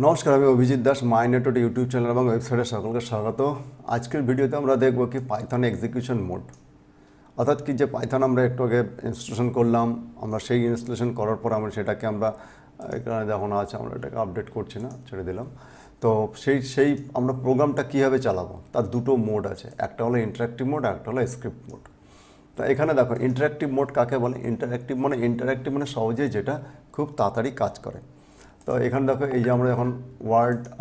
নমস্কার, আমি অভিজিৎ দাস, মাই network YouTube channel এবং ওয়েবসাইটে সকলকে স্বাগত। আজকের ভিডিওতে আমরা দেখব কি পাইথন এক্সিকিউশন মোড, অর্থাৎ কি যে পাইথন আমরা একটু আগে ইনস্টলেশন করলাম, আমরা সেই ইনস্টলেশন করার পর আমরা এখানে যখন আছে আমরা এটাকে আপডেট করছি না, ছেড়ে দিলাম। তো সেই আমরা প্রোগ্রামটা কীভাবে চালাবো তার দুটো মোড আছে, একটা হলো ইন্টারাক্টিভ মোড, একটা হলো স্ক্রিপ্ট মোড। তো এখানে দেখো ইন্টারাক্টিভ মোড কাকে বলে। ইন্টারাক্টিভ মানে সহজেই যেটা খুব তাড়াতাড়ি কাজ করে। তো এখানে দেখো এই যে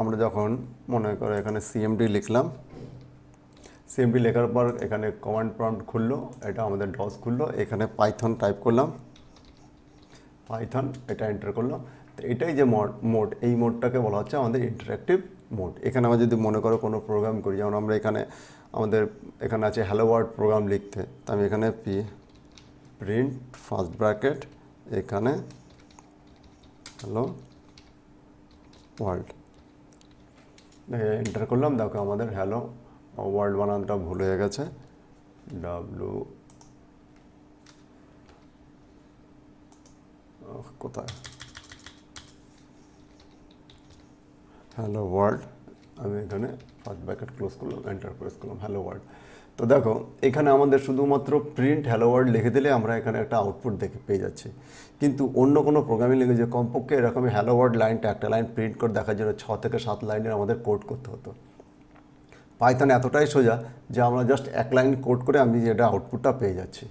আমরা যখন মনে করো এখানে সিএমডি লিখলাম, সিএমডি লেখার পর এখানে কমান্ড প্রম্পট খুললো, এটা আমাদের ডস খুললো, এখানে পাইথন টাইপ করলাম, পাইথন এটা এন্টার করলাম। তো এটাই যে মোড, এই মোডটাকে বলা হচ্ছে আমাদের ইন্টারাক্টিভ মোড। এখানে আমরা যদি মনে করো কোনো প্রোগ্রাম করি, যেমন আমরা এখানে আছে হ্যালো ওয়ার্ল্ড প্রোগ্রাম লিখতে, তো আমি এখানে প্রিন্ট ফার্স্ট ব্র্যাকেট এখানে হ্যালো ওয়ার্ল্ড এন্টার করলাম। দেখো আমাদের হ্যালো ওয়ার্ল্ড বানানটা ভুল হয়ে গেছে, কোথায় হ্যালো ওয়ার্ল্ড, আমি এখানে ফার্স্ট ব্র্যাকেট ক্লোজ করলাম, এন্টার প্রেস করলাম, হ্যালো ওয়ার্ল্ড। তো দেখো এখানে আমাদের শুধুমাত্র প্রিন্ট হ্যালো ওয়ার্ল্ড লিখে দিলে আমরা এখানে একটা আউটপুট পেয়ে যাচ্ছি। কিন্তু অন্য কোনো প্রোগ্রামিং ল্যাঙ্গুয়েজে কমপক্ষে এরকমই হ্যালো ওয়ার্ল্ড লাইনটা একটা লাইন প্রিন্ট করে দেখার জন্য 6 থেকে 7 লাইনের আমাদের কোড করতে হতো। পাইথন এতটাই সোজা যে আমরা জাস্ট এক লাইন কোড করে আমি এটা আউটপুটটা পেয়ে যাচ্ছি।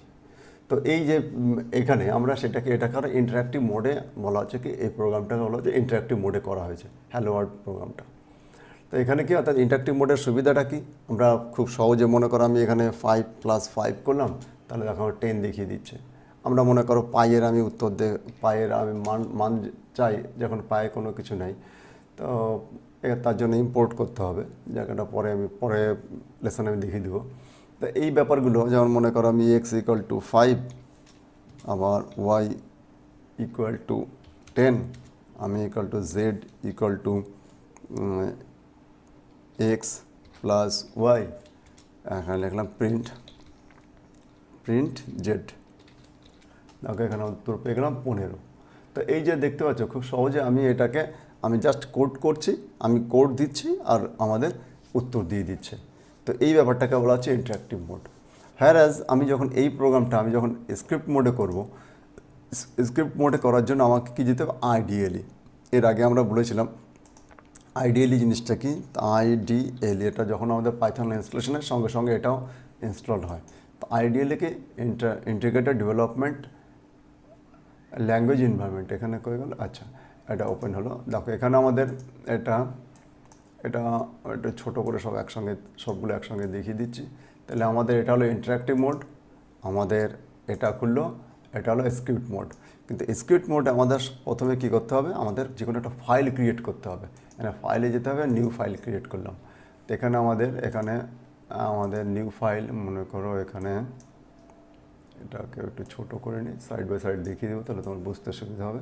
তো এই যে এখানে আমরা এটাকে ইন্টারাক্টিভ মোডে বলা হচ্ছে কি, এই প্রোগ্রামটাকে বলা হচ্ছে ইন্টারাক্টিভ মোডে করা হয়েছে হ্যালো ওয়ার্ল্ড প্রোগ্রামটা। তো এখানে কি অর্থাৎ ইন্টারাক্টিভ মোডের সুবিধাটা কি, আমরা খুব সহজে মনে করো আমি এখানে 5 + 5 করলাম, তাহলে দেখো আমার 10 দেখিয়ে দিচ্ছে। আমরা মনে করো পাইয়ের আমি পাইয়ের আমি মান চাই, যখন পায়ে কোনো কিছু নেই, তো তার জন্য ইম্পোর্ট করতে হবে, জায়গাটা পরে লেসনে আমি দেখিয়ে দেবো। তো এই ব্যাপারগুলো যেমন মনে করো আমি x = 5, আবার y = 10, আমি z = x + y, এখানে লিখলাম প্রিন্ট জেড। দেখো এখানে উত্তর পেয়ে গেলাম 15। তো এই যে দেখতে পাচ্ছ খুব সহজে আমি জাস্ট কোড করছি, আমি কোড দিচ্ছি আর আমাদের উত্তর দিয়ে দিচ্ছে। তো এই ব্যাপারটাকে বলা হচ্ছে ইন্টারাক্টিভ মোড। হ্যারাজ আমি যখন স্ক্রিপ্ট মোডে করব, স্ক্রিপ্ট মোডে করার জন্য আমাকে কী যেতে হবে, আইডিএলি। এর আগে আমরা বলেছিলাম আইডিএলি জিনিসটা কি, আইডিএলি এটা যখন আমাদের পাইথন ইনস্টলেশনের সঙ্গে সঙ্গে এটাও ইনস্টল হয়। তো আইডিএলিকে ইন্টিগ্রেটেড ডেভেলপমেন্ট ল্যাঙ্গুয়েজ এনভায়রনমেন্ট, এখানে কয়ে গেল, আচ্ছা এটা ওপেন হলো। দেখো এখানে আমাদের এটা ছোটো করে সবগুলো একসঙ্গে দেখিয়ে দিচ্ছি। তাহলে আমাদের এটা হলো ইন্টারাক্টিভ মোড, আমাদের এটা খুললো, এটা হলো স্ক্রিপ্ট মোড। কিন্তু স্ক্রিপ্ট মোড আমাদের প্রথমে কী করতে হবে, আমাদের যে কোনো একটা ফাইল ক্রিয়েট করতে হবে। এখানে ফাইলে যেতে হবে, নিউ ফাইল ক্রিয়েট করলাম। তো এখানে আমাদের নিউ ফাইল মনে করো, এখানে এটাকে একটু ছোটো করে নিই, সাইড বাই সাইড দেখিয়ে দেবো, তাহলে তোমার বুঝতে সুবিধা হবে।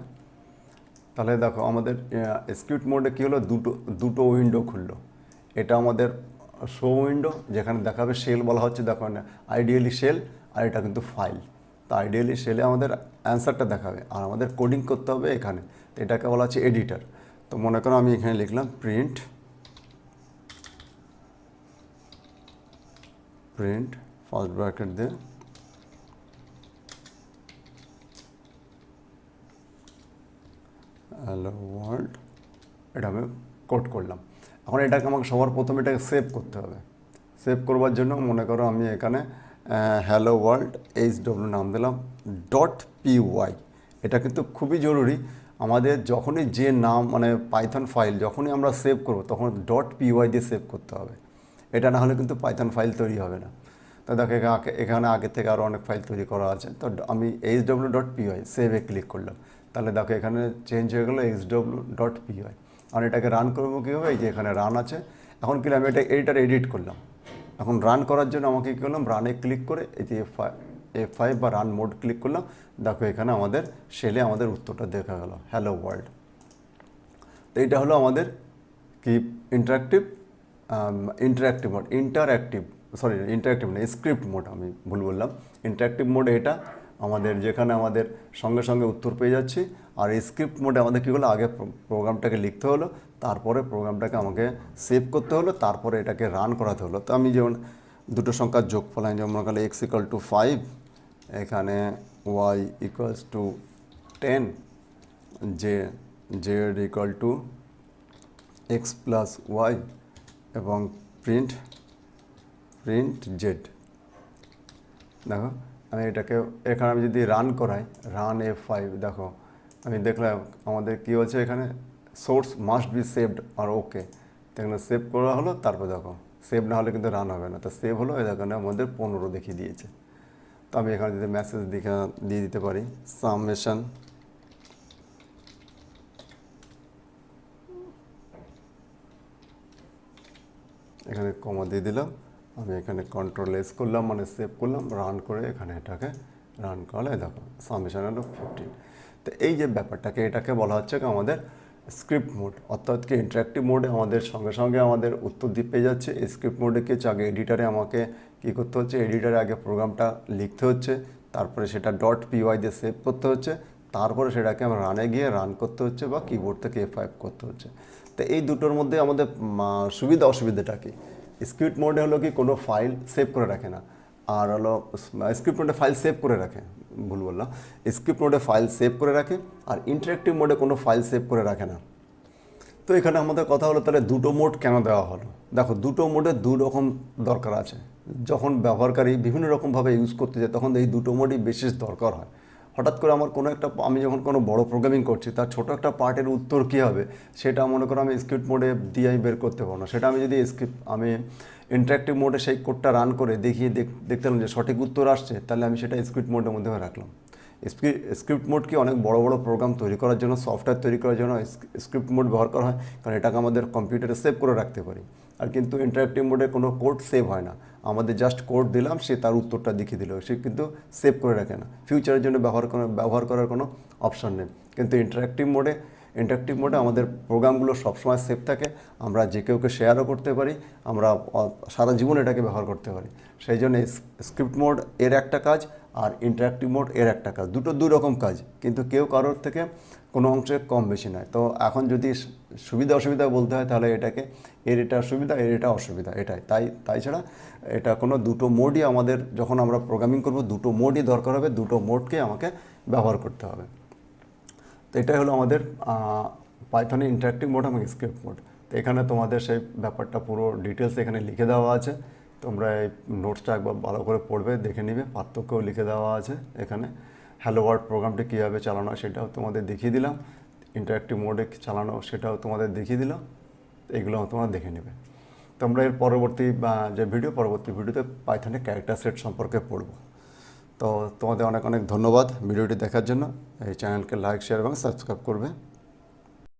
তাহলে দেখো আমাদের স্ক্রিপ্ট মোডে কী হলো, দুটো উইন্ডো খুললো। এটা আমাদের শো উইন্ডো, যেখানে দেখাবে শেল বলা হচ্ছে, দেখো আইডিয়ালি শেল, আর এটা কিন্তু ফাইল। তো আইডিয়ালি শেলে আমাদের অ্যান্সারটা দেখাবে, আর আমাদের কোডিং করতে হবে এখানে। তো এটাকে বলা হচ্ছে এডিটার। তো মনে করো আমি এখানে লিখলাম প্রিন্ট ফার্স্ট ব্র্যাকেট দিয়ে হ্যালো ওয়ার্ল্ড, এটা আমি কোড করলাম। এখন আমাকে সবার প্রথমে এটাকে সেভ করতে হবে। সেভ করবার জন্য মনে করো আমি এখানে হ্যালো ওয়ার্ল্ড নাম দিলাম .py। এটা কিন্তু খুবই জরুরি, আমাদের যখনই যে নাম পাইথন ফাইল যখনই আমরা সেভ করব তখন .py দিয়ে সেভ করতে হবে। এটা না হলে কিন্তু পাইথন ফাইল তৈরি হবে না। তো দেখো এখানে আগে থেকে আরও অনেক ফাইল তৈরি করা আছে। তো আমি hw.py সেভে ক্লিক করলাম, তাহলে দেখো এখানে চেঞ্জ হয়ে গেলো hw.py। আর এটাকে রান করবো কীভাবে, এই যে এখানে রান আছে। এখন কি আমি এটা এডিট করলাম। এখন রান করার জন্য আমাকে কী করলাম, রানে ক্লিক করে এই যে F5 বা রান মোড ক্লিক করলাম। দেখো এখানে আমাদের শেলে আমাদের উত্তরটা দেখা গেল, হ্যালো ওয়ার্ল্ড। তো এইটা হলো আমাদের কি ইন্টারাক্টিভ মোড, ইন্টারাক্টিভ না, স্ক্রিপ্ট মোড, আমি ভুল বললাম। ইন্টারাক্টিভ মোড এটা, আমাদের যেখানে আমাদের সঙ্গে সঙ্গে উত্তর পেয়ে যাচ্ছি। আর স্ক্রিপ্ট মোডে আমাদের কী হলো, আগে প্রোগ্রামটাকে লিখতে হলো, তারপরে প্রোগ্রামটাকে আমাকে সেভ করতে হলো, তারপরে এটাকে রান করাতে হলো। তো আমি যেমন দুটো সংখ্যার যোগফল, আমি যেমন গেলে x=5, এখানে y=10, z=x + y এবং প্রিন্ট z। দেখো আমি এটাকে এখানে আমি যদি রান করাই, রান F5, দেখো আমি দেখলাম আমাদের কী হচ্ছে, এখানে সোর্স মাস্ট বি সেভড আর ওকে, তো এখানে সেভ করা হলো। তারপর দেখো সেভ না হলে কিন্তু রান হবে না, তো সেভ হলো, এখানে আমাদের 15 দেখিয়ে দিয়েছে। তো আমি এখানে যদি মেসেজ দিয়ে দিতে পারি সামেশন, এখানে কমা দিয়ে দিলাম, আমি এখানে Ctrl+S করলাম, মানে সেভ করলাম, রান করে এখানে এটাকে রান করলে দেখো সামেশন হলো 15। তো এই যে ব্যাপারটাকে, এটাকে বলা হচ্ছে কি আমাদের স্ক্রিপ্ট মোড, অর্থাৎ কি ইন্টারাক্টিভ মোডে আমাদের সঙ্গে সঙ্গে আমাদের উত্তর দিয়ে পেয়ে যাচ্ছে। স্ক্রিপ্ট মোডে কি হচ্ছে, আগে এডিটারে আমাকে কী করতে হচ্ছে, এডিটারে আগে প্রোগ্রামটা লিখতে হচ্ছে, তারপরে সেটা .py দিয়ে সেভ করতে হচ্ছে, তারপরে সেটাকে আমার রানে গিয়ে রান করতে হচ্ছে বা কিবোর্ড থেকে F5 করতে হচ্ছে। তো এই দুটোর মধ্যে আমাদের সুবিধা অসুবিধাটা কি? স্ক্রিপ্ট মোডে হলো কি কোনো ফাইল সেভ করে রাখে না, আর হলো স্ক্রিপ্ট মোডে ফাইল সেভ করে রাখে, ভুল বললাম, স্ক্রিপ্ট মোডে ফাইল সেভ করে রাখে, আর ইন্টারেক্টিভ মোডে কোনো ফাইল সেভ করে রাখে না। তো এখানে আমাদের কথা হলো তাহলে দুটো মোড কেন দেওয়া হলো? দেখো দুটো মোডে দু রকম দরকার আছে। যখন ব্যবহারকারী বিভিন্ন রকমভাবে ইউজ করতে যায়, তখন এই দুটো মোডই বিশেষ দরকার হয়। হঠাৎ করে আমার কোনো একটা, আমি যখন কোনো বড় প্রোগ্রামিং করছি, তার ছোটো একটা পার্টের উত্তর কী হবে, সেটা মনে করো আমি স্ক্রিপ্ট মোডে দিয়ে আমি বের করতে পারবো না। সেটা আমি যদি আমি ইন্টারেক্টিভ মোডে সেই কোডটা রান করে দেখিয়ে দেখতাম যে সঠিক উত্তর আসছে, তাহলে আমি সেটা স্ক্রিপ্ট মোডের মধ্যে রাখলাম। স্ক্রিপ্ট মোড কি অনেক বড় বড় প্রোগ্রাম তৈরি করার জন্য, সফটওয়্যার তৈরি করার জন্য স্ক্রিপ্ট মোড ব্যবহার করা হয়, কারণ এটাকে আমাদের কম্পিউটারে সেভ করে রাখতে পারি। আর কিন্তু ইন্টারেক্টিভ মোডে কোনো কোড সেভ হয় না, আমাদের জাস্ট কোড দিলাম, সে তার উত্তরটা দেখিয়ে দিল, সে কিন্তু সেভ করে রাখে না, ফিউচারের জন্য ব্যবহার করার কোনো অপশান নেই। কিন্তু ইন্টারেক্টিভ মোডে আমাদের প্রোগ্রামগুলো সবসময় সেভ থাকে, আমরা যে কেউকে শেয়ারও করতে পারি, আমরা সারা জীবন এটাকে ব্যবহার করতে পারি। সেই জন্য স্ক্রিপ্ট মোড এর একটা কাজ, আর ইন্টারাক্টিভ মোড এর একটা কাজ, দুটো দুই রকম কাজ, কিন্তু কেউ কারোর থেকে কোনো অংশে কম বেশি নয়। তো এখন যদি সুবিধা অসুবিধা বলতে হয়, তাহলে এটাকে এর এটা সুবিধা, এর এটা অসুবিধা, এটাই। তাই ছাড়া এটা কোনো দুটো মোডই আমাদের, যখন আমরা প্রোগ্রামিং করব দুটো মোডই দরকার হবে, দুটো মোডকে আমাকে ব্যবহার করতে হবে। তো এটাই হলো আমাদের পাইথনে ইন্টারাক্টিভ মোড এবং স্ক্রিপ্ট মোড। তো এখানে তোমাদের সেই ব্যাপারটা পুরো ডিটেলস এখানে লিখে দেওয়া আছে, তোমরা এই নোটসটা একবার ভালো করে পড়বে, দেখে নিবে, পার্থক্যও লিখে দেওয়া আছে এখানে। হ্যালো ওয়ার্ল্ড প্রোগ্রামটি কীভাবে চালানো সেটাও তোমাদের দেখিয়ে দিলাম, ইন্টারাক্টিভ মোডে চালানো সেটাও তোমাদের দেখিয়ে দিলাম, এগুলো তোমরা দেখে নেবে। তোমরা এর পরবর্তী পরবর্তী ভিডিওতে পাইথনে ক্যারেক্টার সেট সম্পর্কে পড়ব। তো তোমাদের অনেক অনেক ধন্যবাদ ভিডিওটি দেখার জন্য। এই চ্যানেলকে লাইক, শেয়ার এবং সাবস্ক্রাইব করবে।